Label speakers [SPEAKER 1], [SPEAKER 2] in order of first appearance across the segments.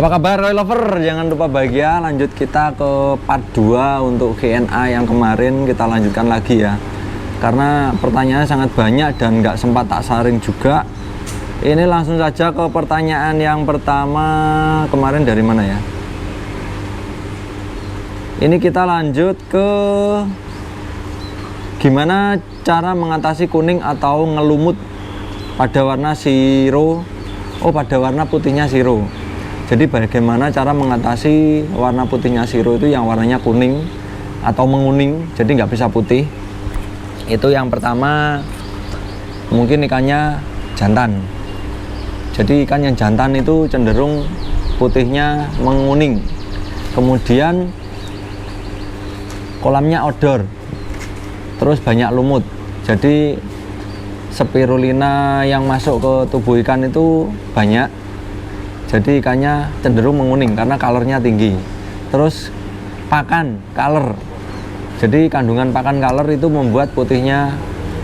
[SPEAKER 1] Apa kabar Koi Lover? Jangan lupa bahagia. Lanjut kita ke part 2 untuk GNA yang kemarin kita lanjutkan lagi ya. Karena pertanyaannya sangat banyak dan nggak sempat tak saring juga. Ini langsung saja ke pertanyaan yang pertama. Kemarin dari mana ya? Ini kita lanjut ke gimana cara mengatasi kuning atau ngelumut pada warna siro. Pada warna putihnya siro. Jadi bagaimana cara mengatasi warna putihnya siro itu yang warnanya kuning atau menguning, jadi nggak bisa putih. Itu yang pertama, mungkin ikannya jantan. Jadi ikan yang jantan itu cenderung putihnya menguning. Kemudian kolamnya odor, terus banyak lumut. Jadi spirulina yang masuk ke tubuh ikan itu banyak. Jadi ikannya cenderung menguning karena kalornya tinggi. Terus pakan color. Jadi kandungan pakan color itu membuat putihnya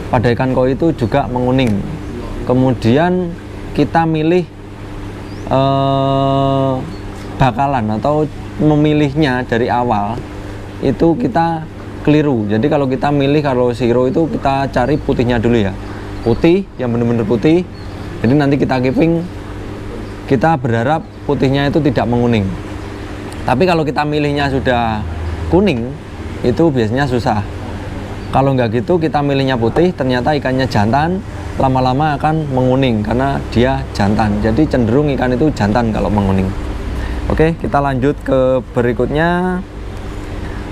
[SPEAKER 1] pada ikan koi itu juga menguning. Kemudian kita milih bakalan atau memilihnya dari awal itu kita keliru. Jadi kalau kita milih kalau siro itu kita cari putihnya dulu ya. Putih yang benar-benar putih. Jadi nanti kita keeping, kita berharap putihnya itu tidak menguning. Tapi kalau kita milihnya sudah kuning, itu biasanya susah. Kalau nggak gitu kita milihnya putih, ternyata ikannya jantan, lama-lama akan menguning karena dia jantan. Jadi cenderung ikan itu jantan kalau menguning. Oke, kita lanjut ke berikutnya.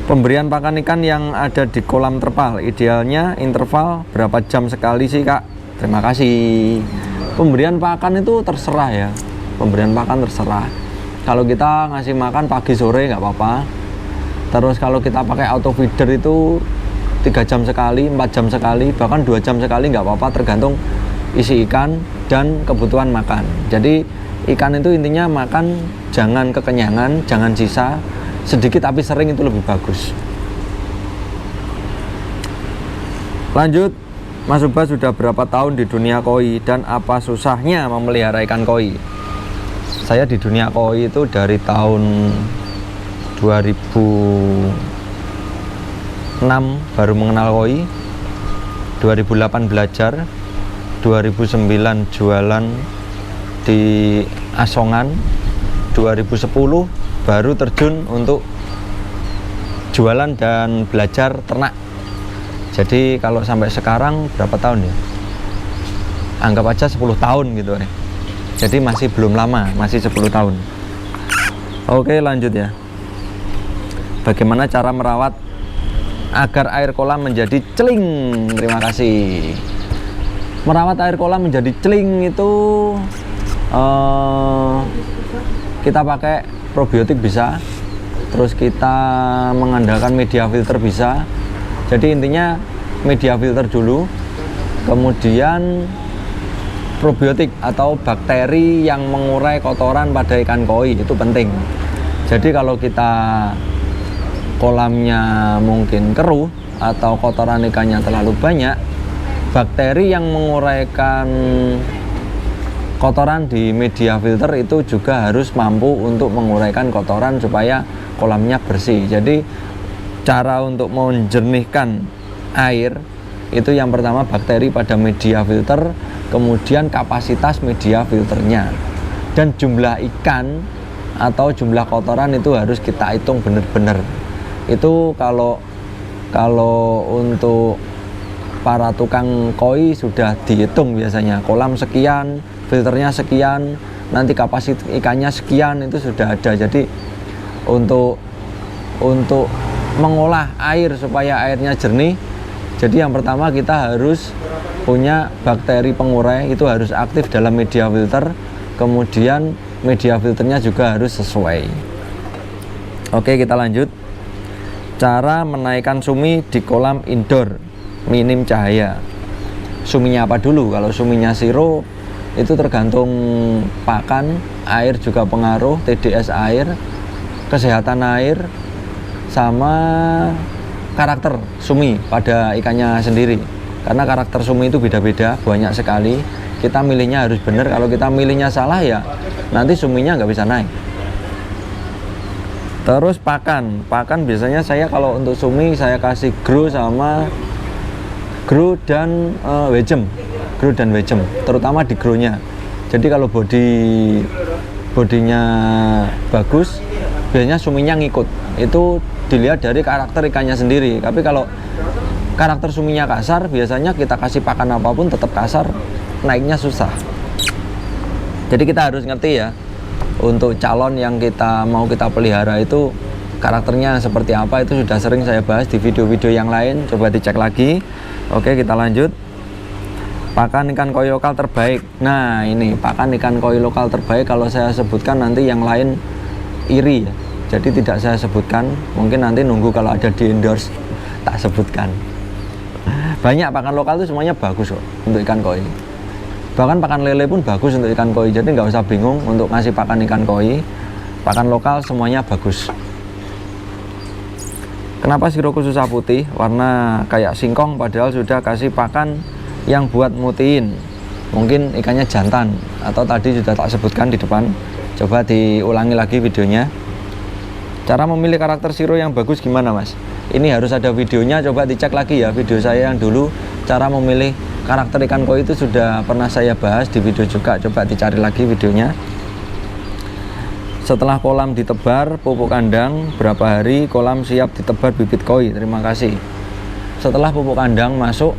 [SPEAKER 1] Pemberian pakan ikan yang ada di kolam terpal, idealnya interval berapa jam sekali sih Kak? Terima kasih. Pemberian pakan itu terserah ya. Pemberian pakan terserah. Kalau kita ngasih makan pagi sore nggak apa-apa. Terus kalau kita pakai auto feeder itu 3 jam sekali, 4 jam sekali, bahkan 2 jam sekali nggak apa-apa, tergantung isi ikan dan kebutuhan makan. Jadi ikan itu intinya makan jangan kekenyangan, jangan sisa, sedikit tapi sering itu lebih bagus. Lanjut, Mas Ubah sudah berapa tahun di dunia koi dan apa susahnya memelihara ikan koi? Saya di dunia koi itu dari tahun 2006 baru mengenal koi, 2008 belajar, 2009 jualan di Asongan, 2010 baru terjun untuk jualan dan belajar ternak. Jadi kalau sampai sekarang berapa tahun ya? Anggap aja 10 tahun gitu ya. Jadi masih belum lama, masih 10 tahun. Oke, lanjut ya. Bagaimana cara merawat agar air kolam menjadi celing? Terima kasih. Merawat air kolam menjadi celing itu kita pakai probiotik bisa. Terus kita mengandalkan media filter bisa. Jadi intinya media filter dulu. Kemudian probiotik atau bakteri yang mengurai kotoran pada ikan koi itu penting. Jadi kalau kita kolamnya mungkin keruh atau kotoran ikannya terlalu banyak, bakteri yang menguraikan kotoran di media filter itu juga harus mampu untuk menguraikan kotoran supaya kolamnya bersih. Jadi cara untuk menjernihkan air itu yang pertama bakteri pada media filter, kemudian kapasitas media filternya, dan jumlah ikan atau jumlah kotoran itu harus kita hitung benar-benar. Itu kalau untuk para tukang koi sudah dihitung biasanya, kolam sekian, filternya sekian, nanti kapasitas ikannya sekian, itu sudah ada. Jadi untuk mengolah air supaya airnya jernih, jadi yang pertama kita harus punya bakteri pengurai, itu harus aktif dalam media filter. Kemudian media filternya juga harus sesuai. Oke, kita lanjut. Cara menaikkan sumi di kolam indoor minim cahaya. Suminya apa dulu? Kalau suminya siro itu tergantung pakan, air juga pengaruh, TDS air, kesehatan air, sama karakter sumi pada ikannya sendiri. Karena karakter sumi itu beda-beda, banyak sekali. Kita milihnya harus benar. Kalau kita milihnya salah ya nanti suminya nggak bisa naik. Terus pakan biasanya saya kalau untuk sumi saya kasih grow dan wejem, terutama di grow-nya. Jadi kalau bodinya bagus, biasanya suminya ngikut. Itu dilihat dari karakter ikannya sendiri. Tapi kalau karakter suminya kasar, biasanya kita kasih pakan apapun tetap kasar, naiknya susah. Jadi kita harus ngerti ya, untuk calon yang mau kita pelihara itu karakternya seperti apa, itu sudah sering saya bahas di video-video yang lain, coba dicek lagi. Oke, kita lanjut. Pakan ikan koi lokal terbaik. Nah, ini pakan ikan koi lokal terbaik, kalau saya sebutkan nanti yang lain iri ya. Jadi tidak saya sebutkan, mungkin nanti nunggu kalau ada di endorse tak sebutkan. Banyak pakan lokal itu semuanya bagus kok untuk ikan koi. Bahkan pakan lele pun bagus untuk ikan koi, jadi nggak usah bingung untuk ngasih pakan ikan koi. Pakan lokal semuanya bagus. Kenapa siroku susah putih? Warna kayak singkong padahal sudah kasih pakan yang buat mutiin. Mungkin ikannya jantan, atau tadi sudah tak sebutkan di depan. Coba diulangi lagi videonya. Cara memilih karakter siro yang bagus gimana mas? Ini harus ada videonya, coba dicek lagi ya video saya yang dulu. Cara memilih karakter ikan koi itu sudah pernah saya bahas di video juga, coba dicari lagi videonya. Setelah kolam ditebar pupuk kandang, berapa hari kolam siap ditebar bibit koi? Terima kasih. Setelah pupuk kandang masuk,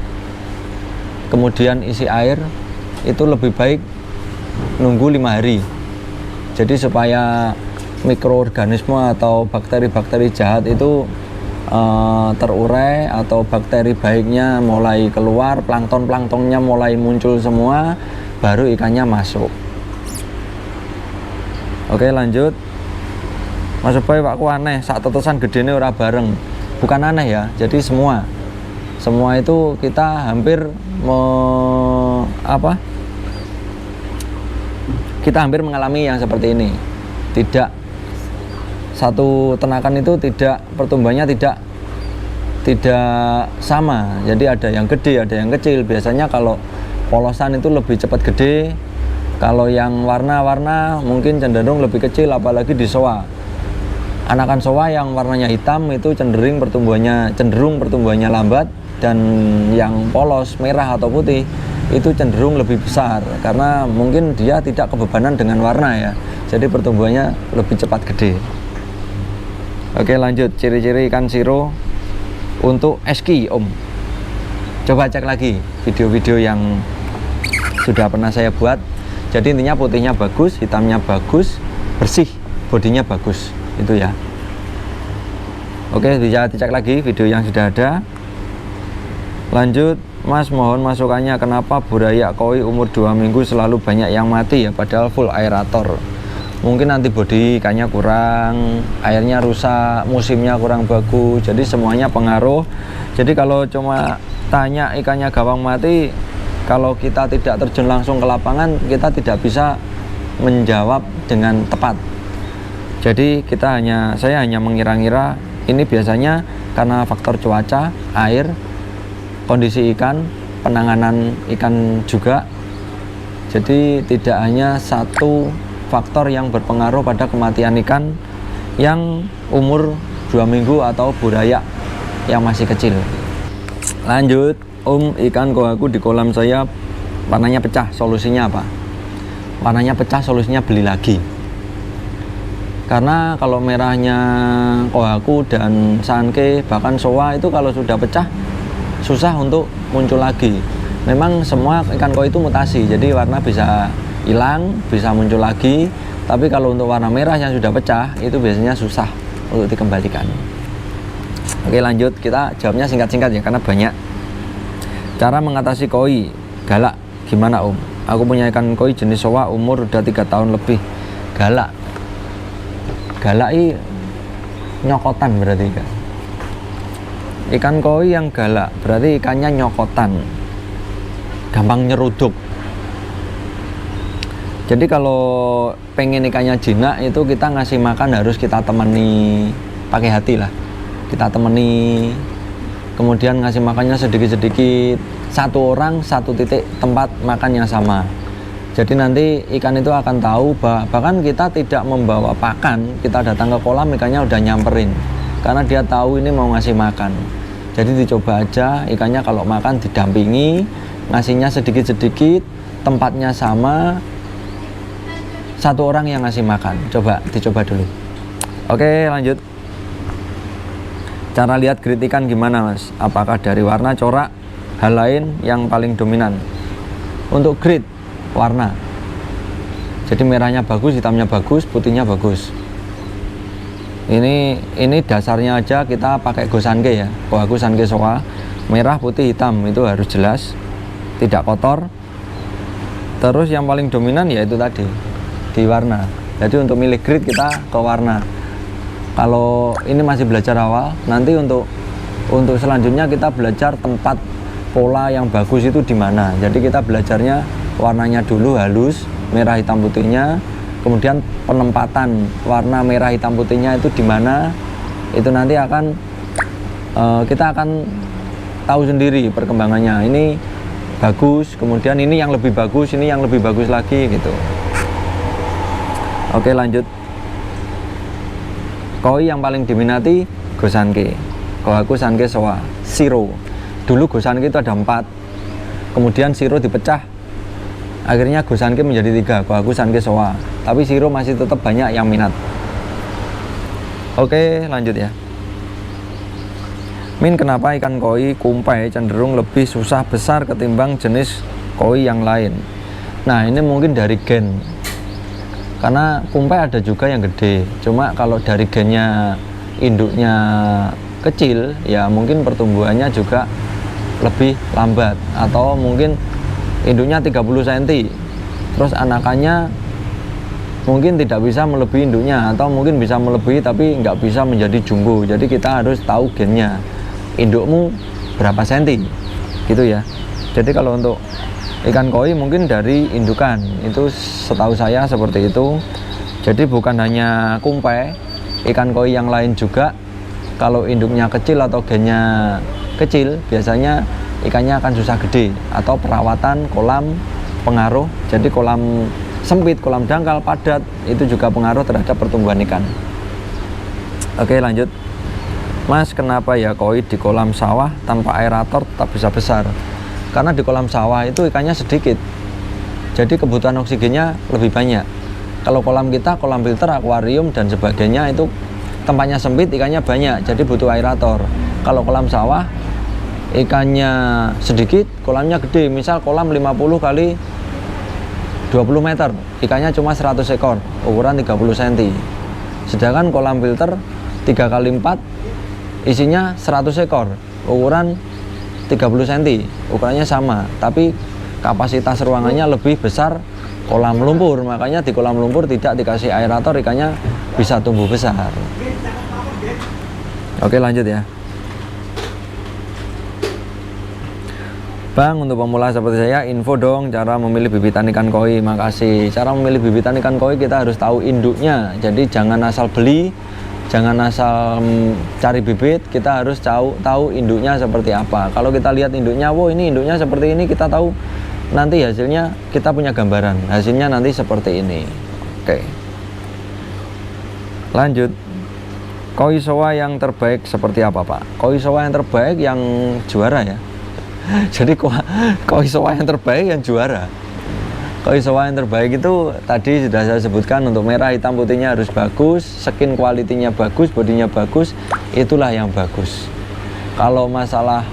[SPEAKER 1] kemudian isi air, itu lebih baik nunggu 5 hari. Jadi supaya mikroorganisme atau bakteri-bakteri jahat itu terurai, atau bakteri baiknya mulai keluar, plankton-planktonnya mulai muncul semua, baru ikannya masuk. Oke, lanjut. Mas Boy, wakku aneh saat tetesan gedene ora bareng. Bukan aneh ya, jadi semua itu kita hampir kita hampir mengalami yang seperti ini. Tidak satu tenakan itu pertumbuhannya tidak sama. Jadi ada yang gede, ada yang kecil. Biasanya kalau polosan itu lebih cepat gede, kalau yang warna-warna mungkin cenderung lebih kecil, apalagi di soa. Anakan soa yang warnanya hitam itu cenderung pertumbuhannya lambat, dan yang polos merah atau putih itu cenderung lebih besar karena mungkin dia tidak kebebanan dengan warna ya. Jadi pertumbuhannya lebih cepat gede. Oke, lanjut. Ciri-ciri ikan siro untuk eski om. Coba cek lagi video-video yang sudah pernah saya buat. Jadi intinya putihnya bagus, hitamnya bagus, bersih, bodinya bagus, itu ya. Oke, bisa dicek lagi video yang sudah ada. Lanjut, Mas, mohon masukannya kenapa burayak koi umur 2 minggu selalu banyak yang mati ya, padahal full aerator. Mungkin antibodi ikannya kurang, airnya rusak, musimnya kurang bagus, jadi semuanya pengaruh. Jadi kalau cuma tanya ikannya gawang mati, kalau kita tidak terjun langsung ke lapangan, kita tidak bisa menjawab dengan tepat. Jadi saya hanya mengira-ngira ini biasanya karena faktor cuaca, air, kondisi ikan, penanganan ikan juga. Jadi tidak hanya satu faktor yang berpengaruh pada kematian ikan yang umur 2 minggu atau burayak yang masih kecil. Lanjut, om, ikan kohaku di kolam saya warnanya pecah, solusinya apa? Warnanya pecah, solusinya beli lagi. Karena kalau merahnya kohaku dan sanke bahkan soa itu kalau sudah pecah susah untuk muncul lagi. Memang semua ikan koi itu mutasi, jadi warna bisa hilang, bisa muncul lagi. Tapi kalau untuk warna merah yang sudah pecah itu biasanya susah untuk dikembalikan. Oke, lanjut, kita jawabnya singkat-singkat ya karena banyak. Cara mengatasi koi galak gimana om? Aku punya ikan koi jenis soa umur udah 3 tahun lebih. Galak nyokotan berarti kan? Ikan koi yang galak berarti ikannya nyokotan, gampang nyeruduk. Jadi kalau pengen ikannya jinak itu kita ngasih makan harus kita temani pakai hati lah. Kita temani, kemudian ngasih makannya sedikit-sedikit. Satu orang satu titik tempat makan yang sama. Jadi nanti ikan itu akan tahu, bahkan kita tidak membawa pakan, kita datang ke kolam ikannya udah nyamperin, karena dia tahu ini mau ngasih makan. Jadi dicoba aja, ikannya kalau makan didampingi, ngasihnya sedikit-sedikit, tempatnya sama, satu orang yang ngasih makan. Dicoba dulu. Oke, lanjut. Cara lihat grade ikan gimana, Mas? Apakah dari warna, corak, hal lain yang paling dominan? Untuk grade warna, jadi merahnya bagus, hitamnya bagus, putihnya bagus. Ini dasarnya aja kita pakai Gosanke ya, Kohaku Sanke Showa, merah, putih, hitam, itu harus jelas, tidak kotor. Terus yang paling dominan ya itu tadi, di warna. Jadi untuk milih grade kita ke warna. Kalau ini masih belajar awal, nanti untuk selanjutnya kita belajar tempat pola yang bagus itu di mana. Jadi kita belajarnya warnanya dulu halus, merah hitam putihnya, kemudian penempatan warna merah hitam putihnya itu di mana. Itu nanti kita akan tahu sendiri perkembangannya. Ini bagus, kemudian ini yang lebih bagus, ini yang lebih bagus lagi gitu. Oke, lanjut. Koi yang paling diminati Gosanke, Kohaku Sanke Showa, Shiro. Dulu Gosanke itu ada 4, kemudian Shiro dipecah, akhirnya Gosanke menjadi 3, Kohaku Sanke Showa. Tapi Shiro masih tetap banyak yang minat. Oke, lanjut ya. Min, kenapa ikan koi kumpai cenderung lebih susah besar ketimbang jenis koi yang lain? Nah, ini mungkin dari gen. Karena kumpai ada juga yang gede. Cuma kalau dari gennya induknya kecil, ya mungkin pertumbuhannya juga lebih lambat. Atau mungkin induknya 30 cm, terus anakannya mungkin tidak bisa melebihi induknya, atau mungkin bisa melebihi tapi nggak bisa menjadi jumbo. Jadi kita harus tahu gennya, indukmu berapa senti gitu ya. Jadi kalau untuk ikan koi mungkin dari indukan, itu setahu saya seperti itu. Jadi bukan hanya kumpai, ikan koi yang lain juga kalau induknya kecil atau gennya kecil, biasanya ikannya akan susah gede, atau perawatan kolam pengaruh. Jadi kolam sempit, kolam dangkal, padat, itu juga pengaruh terhadap pertumbuhan ikan. Oke, lanjut. Mas, kenapa ya koi di kolam sawah tanpa aerator tetap bisa besar? Karena di kolam sawah itu ikannya sedikit, jadi kebutuhan oksigennya lebih banyak. Kalau kolam kita, kolam filter, akuarium dan sebagainya, itu tempatnya sempit, ikannya banyak, jadi butuh aerator. Kalau kolam sawah ikannya sedikit, kolamnya gede, misal kolam 50 kali 20 meter, ikannya cuma 100 ekor, ukuran 30 cm. Sedangkan kolam filter 3 kali 4 isinya 100 ekor, ukuran 30 cm, ukurannya sama, tapi kapasitas ruangannya lebih besar kolam lumpur. Makanya di kolam lumpur tidak dikasih aerator, ikannya bisa tumbuh besar. Oke, lanjut ya. Bang, untuk pemula seperti saya, info dong cara memilih bibitan ikan koi. Makasih. Cara memilih bibitan ikan koi kita harus tahu induknya. Jadi jangan asal beli, jangan asal cari bibit, kita harus tahu induknya seperti apa. Kalau kita lihat induknya, wow ini induknya seperti ini, kita tahu nanti hasilnya, kita punya gambaran hasilnya nanti seperti ini. Oke, lanjut. Koi showa yang terbaik seperti apa, Pak? Koi showa yang terbaik yang juara ya. Jadi koi showa yang terbaik yang juara. Koi showa yang terbaik itu tadi sudah saya sebutkan, untuk merah hitam putihnya harus bagus, skin quality-nya bagus, bodinya bagus, itulah yang bagus. Kalau masalah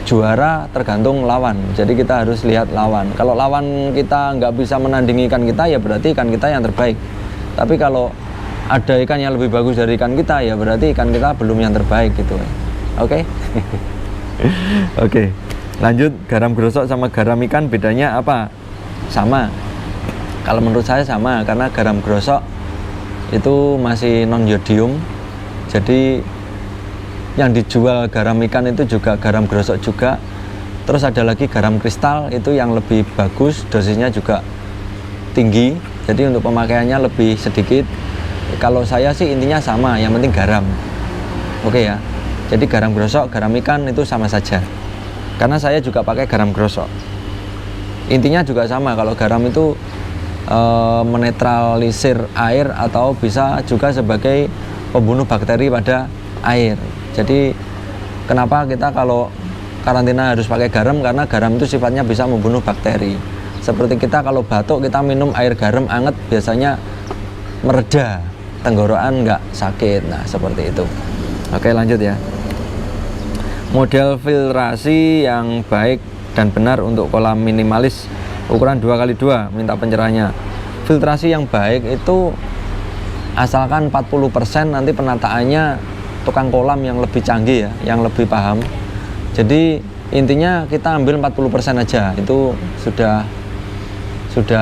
[SPEAKER 1] juara tergantung lawan, jadi kita harus lihat lawan. Kalau lawan kita nggak bisa menandingi ikan kita, ya berarti ikan kita yang terbaik. Tapi kalau ada ikan yang lebih bagus dari ikan kita, ya berarti ikan kita belum yang terbaik gitu. Oke? Oke, lanjut. Garam grosok sama garam ikan bedanya apa? Sama, kalau menurut saya sama, karena garam grosok itu masih non yodium, jadi yang dijual garam ikan itu juga garam grosok juga. Terus ada lagi garam kristal, itu yang lebih bagus, dosisnya juga tinggi, jadi untuk pemakaiannya lebih sedikit. Kalau saya sih intinya sama, yang penting garam. Oke ya, jadi garam grosok, garam ikan itu sama saja, karena saya juga pakai garam grosok. Intinya juga sama, kalau garam itu menetralisir air atau bisa juga sebagai pembunuh bakteri pada air. Jadi kenapa kita kalau karantina harus pakai garam, karena garam itu sifatnya bisa membunuh bakteri. Seperti kita kalau batuk, kita minum air garam anget biasanya mereda, tenggorokan nggak sakit. Nah seperti itu. Oke, lanjut ya. Model filtrasi yang baik dan benar untuk kolam minimalis ukuran 2x2, minta pencerahannya. Filtrasi yang baik itu asalkan 40%, nanti penataannya tukang kolam yang lebih canggih ya, yang lebih paham. Jadi intinya kita ambil 40% aja, itu sudah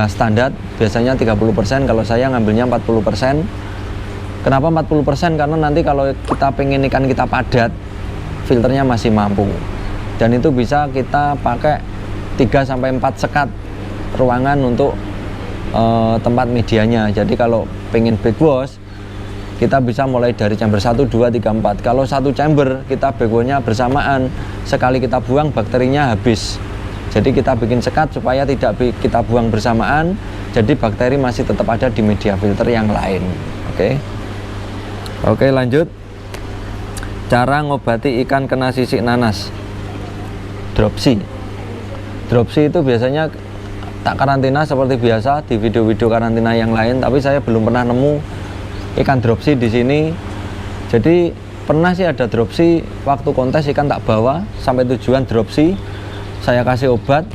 [SPEAKER 1] standar. Biasanya 30%, kalau saya ngambilnya 40%. Kenapa 40%? Karena nanti kalau kita pengen ikan kita padat, filternya masih mampu. Dan itu bisa kita pakai 3-4 sekat ruangan untuk tempat medianya. Jadi kalau pengen backwash, kita bisa mulai dari chamber 1, 2, 3, 4. Kalau satu chamber kita backwashnya bersamaan, sekali kita buang bakterinya habis. Jadi kita bikin sekat supaya tidak kita buang bersamaan, jadi bakteri masih tetap ada di media filter yang lain. Oke, lanjut. Cara ngobati ikan kena sisik nanas. Dropsy itu biasanya tak karantina seperti biasa di video-video karantina yang lain, tapi saya belum pernah nemu ikan dropsy di sini. Jadi pernah sih ada dropsy waktu kontes ikan tak bawa sampai tujuan dropsy, saya kasih obat,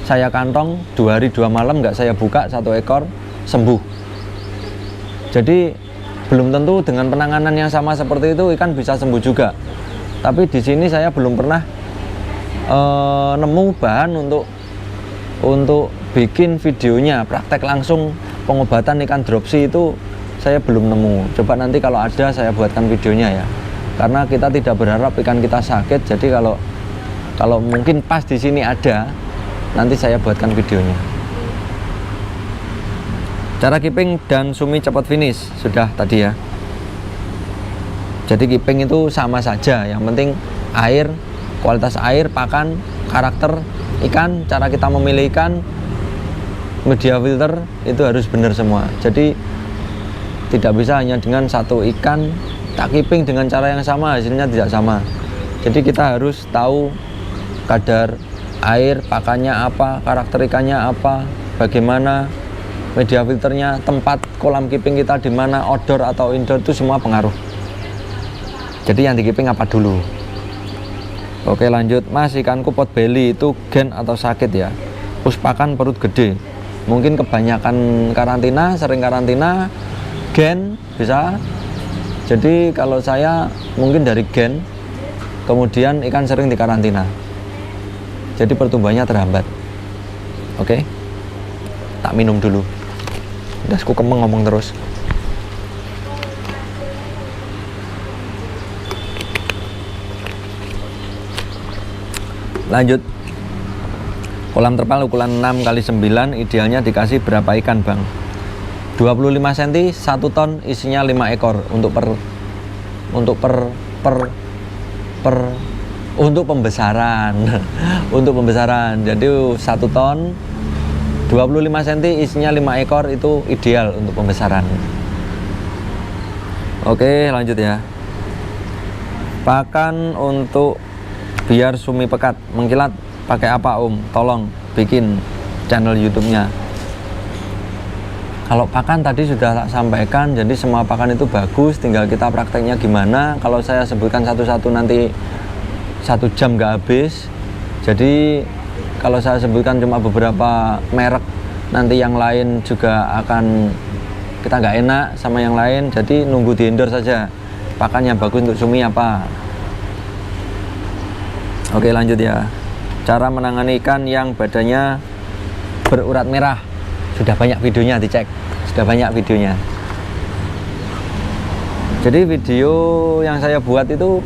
[SPEAKER 1] saya kantong 2 hari 2 malam nggak saya buka, 1 ekor sembuh. Jadi belum tentu dengan penanganan yang sama seperti itu ikan bisa sembuh juga. Tapi di sini saya belum pernah nemu bahan untuk bikin videonya praktek langsung pengobatan ikan dropsy, itu saya belum nemu. Coba nanti kalau ada saya buatkan videonya ya, karena kita tidak berharap ikan kita sakit. Jadi kalau mungkin pas di sini ada, nanti saya buatkan videonya. Cara keeping dan sumi cepat finish sudah tadi ya. Jadi keeping itu sama saja, yang penting air, kualitas air, pakan, karakter ikan, cara kita memilih ikan, media filter itu harus benar semua. Jadi tidak bisa hanya dengan satu ikan tak keeping dengan cara yang sama, hasilnya tidak sama. Jadi kita harus tahu kadar air, pakannya apa, karakter ikannya apa, bagaimana media filternya, tempat kolam keeping kita di mana, outdoor atau indoor, itu semua pengaruh. Jadi yang di keeping apa dulu. Oke, lanjut. Mas, ikanku pot belly itu gen atau sakit ya? Puspakan perut gede, mungkin kebanyakan karantina, sering karantina, gen bisa. Jadi kalau saya mungkin dari gen, kemudian ikan sering di karantina, jadi pertumbuhannya terhambat. Oke, tak minum dulu, udah aku kemeng ngomong terus. Lanjut. Kolam terpal ukuran 6x9 idealnya dikasih berapa ikan bang? 25 cm 1 ton, isinya 5 ekor untuk pembesaran. Untuk pembesaran. Jadi 1 ton 25 cm isinya 5 ekor itu ideal untuk pembesaran. Oke, lanjut ya. Pakan untuk biar sumi pekat mengkilat pakai apa Om? Tolong bikin channel YouTube-nya. Kalau pakan tadi sudah tak sampaikan, jadi semua pakan itu bagus, tinggal kita prakteknya gimana. Kalau saya sebutkan satu-satu nanti 1 jam nggak habis. Jadi kalau saya sebutkan cuma beberapa merek, nanti yang lain juga akan kita nggak enak sama yang lain. Jadi nunggu di endorse saja pakan yang bagus untuk sumi apa. Oke, lanjut ya. Cara menangani ikan yang badannya berurat merah, sudah banyak videonya, dicek, sudah banyak videonya. Jadi video yang saya buat itu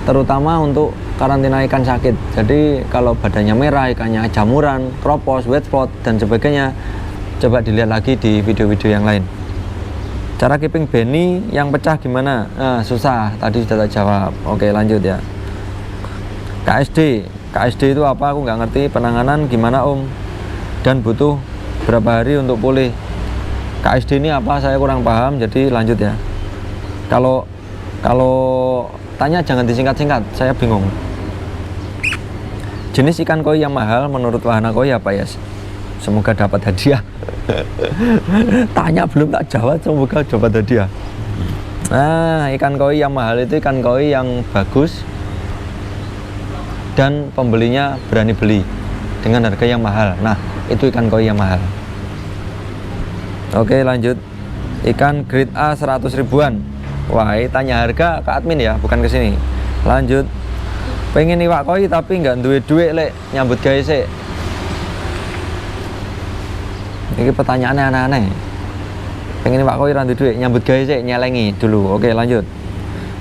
[SPEAKER 1] terutama untuk karantina ikan sakit. Jadi kalau badannya merah, ikannya jamuran, kropos, wet spot dan sebagainya, coba dilihat lagi di video-video yang lain. Cara keeping beni yang pecah gimana? Susah, tadi sudah tak jawab. Oke, lanjut ya. KSD KSD itu apa? Aku nggak ngerti. Penanganan gimana Om? Dan butuh berapa hari untuk pulih? KSD ini apa? Saya kurang paham. Jadi lanjut ya. Kalau tanya jangan disingkat-singkat. Saya bingung. Jenis ikan koi yang mahal menurut Wahana Koi apa ya? Semoga dapat hadiah. Tanya belum tak jawab, semoga dapat hadiah. Nah, ikan koi yang mahal itu ikan koi yang bagus dan pembelinya berani beli dengan harga yang mahal. Nah, itu ikan koi yang mahal. Oke, lanjut. Ikan grade A 100 ribuan. Wah, tanya harga ke admin ya, bukan ke sini. Lanjut. Pengen iwak koi tapi nggak duwe duit lek nyambut gawe sik. Ini pertanyaannya aneh-aneh. Pengen iwak koi randu duit, nyambut gawe sik, nyelengi dulu. Oke, lanjut.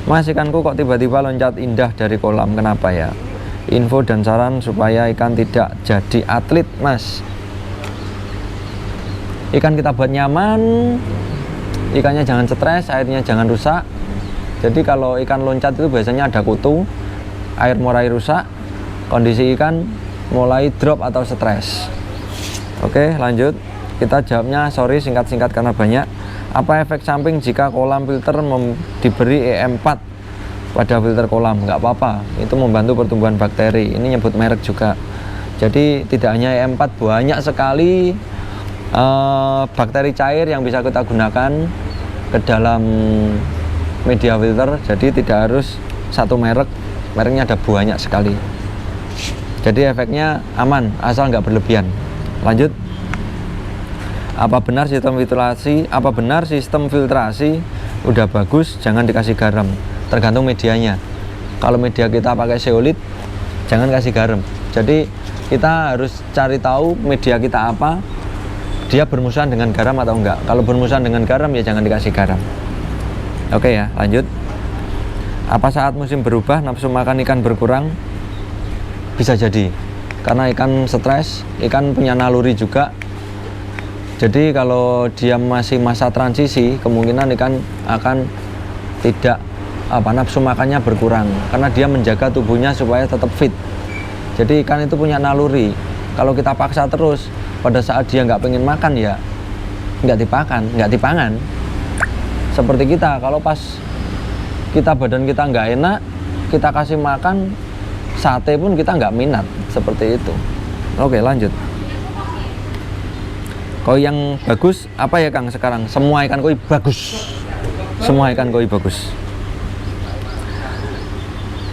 [SPEAKER 1] Mas, ikanku kok tiba-tiba loncat indah dari kolam, kenapa ya? Info dan saran supaya ikan tidak jadi atlet, Mas. Ikan kita buat nyaman, ikannya jangan stres, airnya jangan rusak. Jadi kalau ikan loncat itu biasanya ada kutu, air mulai rusak, kondisi ikan mulai drop atau stres. Oke, lanjut. Kita jawabnya, sorry singkat-singkat karena banyak. Apa efek samping jika kolam filter diberi EM4 pada filter kolam? Nggak apa-apa, itu membantu pertumbuhan bakteri. Ini nyebut merek juga. Jadi tidak hanya EM4, banyak sekali bakteri cair yang bisa kita gunakan ke dalam media filter. Jadi tidak harus satu merek, mereknya ada banyak sekali. Jadi efeknya aman, asal nggak berlebihan. Lanjut. Apa benar sistem filtrasi udah bagus, jangan dikasih garam? Tergantung medianya. Kalau media kita pakai zeolit, jangan kasih garam. Jadi kita harus cari tahu media kita apa, dia bermusuhan dengan garam atau enggak. Kalau bermusuhan dengan garam ya jangan dikasih garam. Oke ya, lanjut. Apa saat musim berubah nafsu makan ikan berkurang? Bisa jadi, karena ikan stres, ikan punya naluri juga. Jadi kalau dia masih masa transisi, kemungkinan ikan akan tidak nafsu makannya berkurang karena dia menjaga tubuhnya supaya tetap fit. Jadi ikan itu punya naluri. Kalau kita paksa terus, pada saat dia nggak pengen makan ya nggak dipangan. Seperti kita, kalau pas badan kita nggak enak, kita kasih makan sate pun kita nggak minat, seperti itu. Oke, lanjut. Koi yang bagus apa ya Kang sekarang? Semua ikan koi bagus. Semua ikan koi bagus.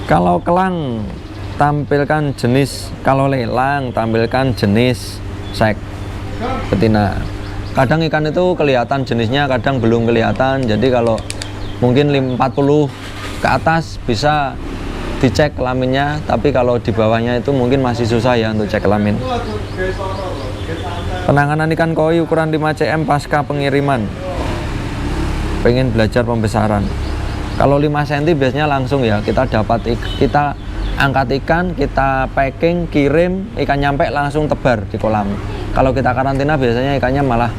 [SPEAKER 1] Kalau kelang tampilkan jenis, kalau lelang tampilkan jenis sek betina. Kadang ikan itu kelihatan jenisnya, kadang belum kelihatan. Jadi kalau mungkin 40 ke atas bisa dicek kelaminnya, tapi kalau di bawahnya itu mungkin masih susah ya untuk cek kelamin. Penanganan ikan koi ukuran 5 cm pasca pengiriman. Pengen belajar pembesaran. Kalau 5 cm biasanya langsung ya kita angkat ikan, kita packing, kirim, ikan nyampe langsung tebar di kolam. Kalau kita karantina biasanya ikannya malah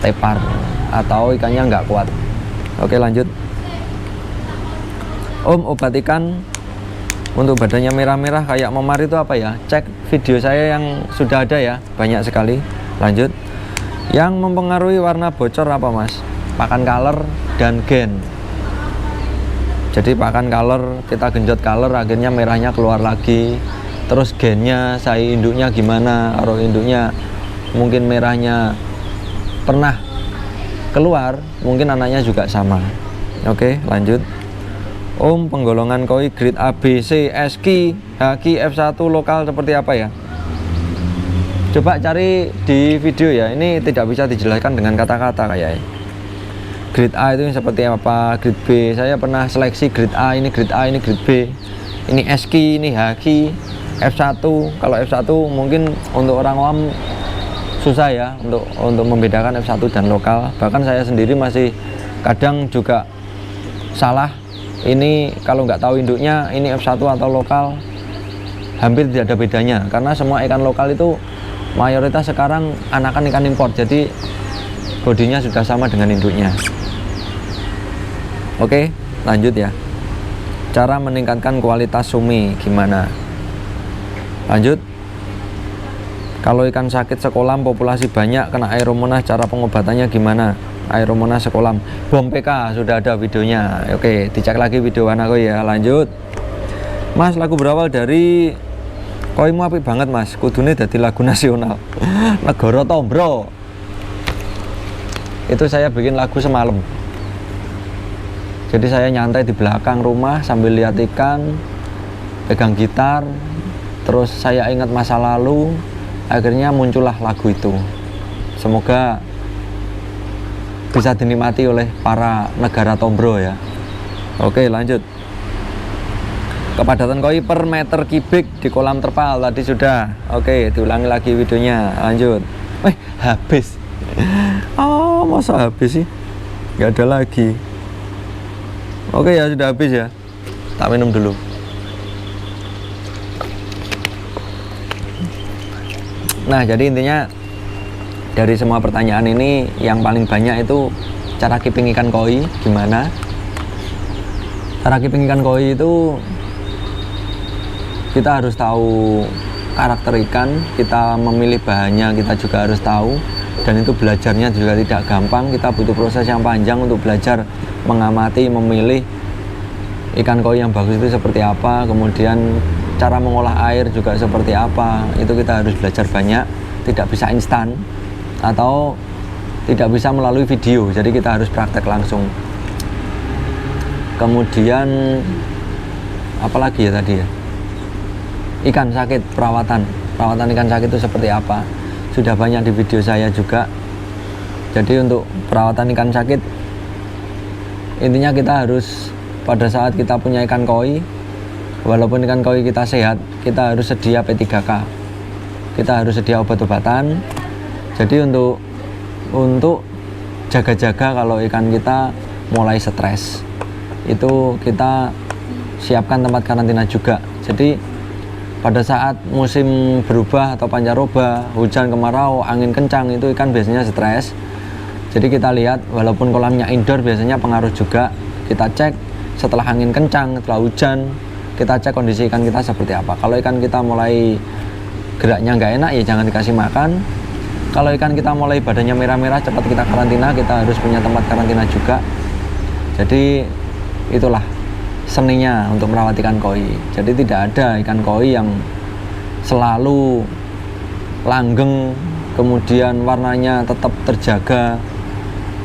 [SPEAKER 1] tepar atau ikannya nggak kuat. Oke, lanjut. Om, obat ikan untuk badannya merah-merah kayak memar itu apa ya? Cek video saya yang sudah ada ya, banyak sekali. Lanjut. Yang mempengaruhi warna bocor apa Mas? Pakan color dan gen. Jadi pakan color, kita genjot color, akhirnya merahnya keluar lagi. Terus gennya, saya induknya gimana? Kalau induknya mungkin merahnya pernah keluar, mungkin anaknya juga sama. Oke, lanjut. Om, penggolongan koi grade A, B, C, SQ, HQ, F1 lokal seperti apa ya? Coba cari di video ya, ini tidak bisa dijelaskan dengan kata-kata kayaknya. Grade A itu seperti apa, grade B, saya pernah seleksi grade A, ini grade A, ini grade B, ini SQ, ini HQ, F1. Kalau F1 mungkin untuk orang awam susah ya untuk membedakan F1 dan lokal. Bahkan saya sendiri masih kadang juga salah. Ini kalau nggak tahu induknya ini F1 atau lokal, hampir tidak ada bedanya karena semua ikan lokal itu mayoritas sekarang anakan ikan impor, jadi bodinya sudah sama dengan induknya. Oke, lanjut ya. Cara meningkatkan kualitas sumi gimana? Lanjut. Kalau ikan sakit sekolam populasi banyak kena Aeromonas, cara pengobatannya gimana? Aeromonas sekolam bom PK sudah ada videonya. Oke, dicek lagi video anakku ya. Lanjut. Mas, lagu berawal dari koimu apik banget mas, kudune dadi lagu nasional. Negara Tombro. Itu saya bikin lagu semalam. Jadi saya nyantai di belakang rumah sambil lihat ikan, pegang gitar, terus saya ingat masa lalu, akhirnya muncullah lagu itu. Semoga bisa dinikmati oleh para negara Tombro ya. Oke, lanjut. Kepadatan koi per meter kubik di kolam terpal tadi sudah. Oke, diulangi lagi videonya. Lanjut. Habis. Oh, masa habis sih? Nggak ada lagi. Oke ya, sudah habis ya. Tak minum dulu. Nah, jadi intinya dari semua pertanyaan ini yang paling banyak itu cara keeping ikan koi gimana? Cara keeping ikan koi itu kita harus tahu karakter ikan, kita memilih bahannya kita juga harus tahu, dan itu belajarnya juga tidak gampang. Kita butuh proses yang panjang untuk belajar mengamati, memilih ikan koi yang bagus itu seperti apa, kemudian cara mengolah air juga seperti apa. Itu kita harus belajar banyak, tidak bisa instan atau tidak bisa melalui video, jadi kita harus praktek langsung. Kemudian apalagi ya tadi ya, ikan sakit, perawatan ikan sakit itu seperti apa, sudah banyak di video saya juga. Jadi untuk perawatan ikan sakit, intinya kita harus pada saat kita punya ikan koi, walaupun ikan koi kita sehat, kita harus sedia P3K, kita harus sedia obat-obatan. Jadi untuk jaga-jaga kalau ikan kita mulai stres, itu kita siapkan tempat karantina juga. Jadi pada saat musim berubah atau pancaroba, hujan, kemarau, angin kencang, itu ikan biasanya stres. Jadi kita lihat, walaupun kolamnya indoor biasanya pengaruh juga. Kita cek setelah angin kencang, setelah hujan, kita cek kondisi ikan kita seperti apa. Kalau ikan kita mulai geraknya nggak enak, ya jangan dikasih makan. Kalau ikan kita mulai badannya merah-merah, cepat kita karantina. Kita harus punya tempat karantina juga. Jadi itulah seninya untuk merawat ikan koi. Jadi tidak ada ikan koi yang selalu langgeng, kemudian warnanya tetap terjaga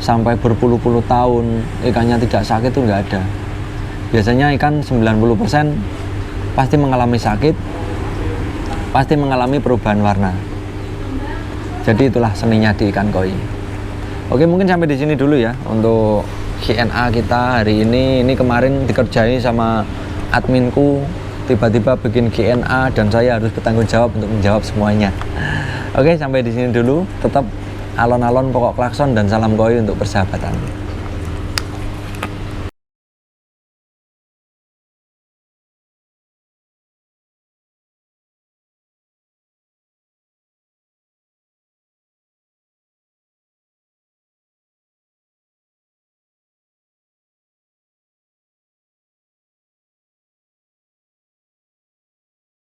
[SPEAKER 1] sampai berpuluh-puluh tahun, ikannya tidak sakit, itu nggak ada. Biasanya ikan 90% pasti mengalami sakit, pasti mengalami perubahan warna. Jadi itulah seninya di ikan koi. Oke, mungkin sampai di sini dulu ya untuk Q&A kita hari ini. Ini kemarin dikerjain sama adminku, tiba-tiba bikin Q&A dan saya harus bertanggung jawab untuk menjawab semuanya. Oke, sampai di sini dulu. Tetap alon-alon pokok klakson dan salam koi untuk persahabatan.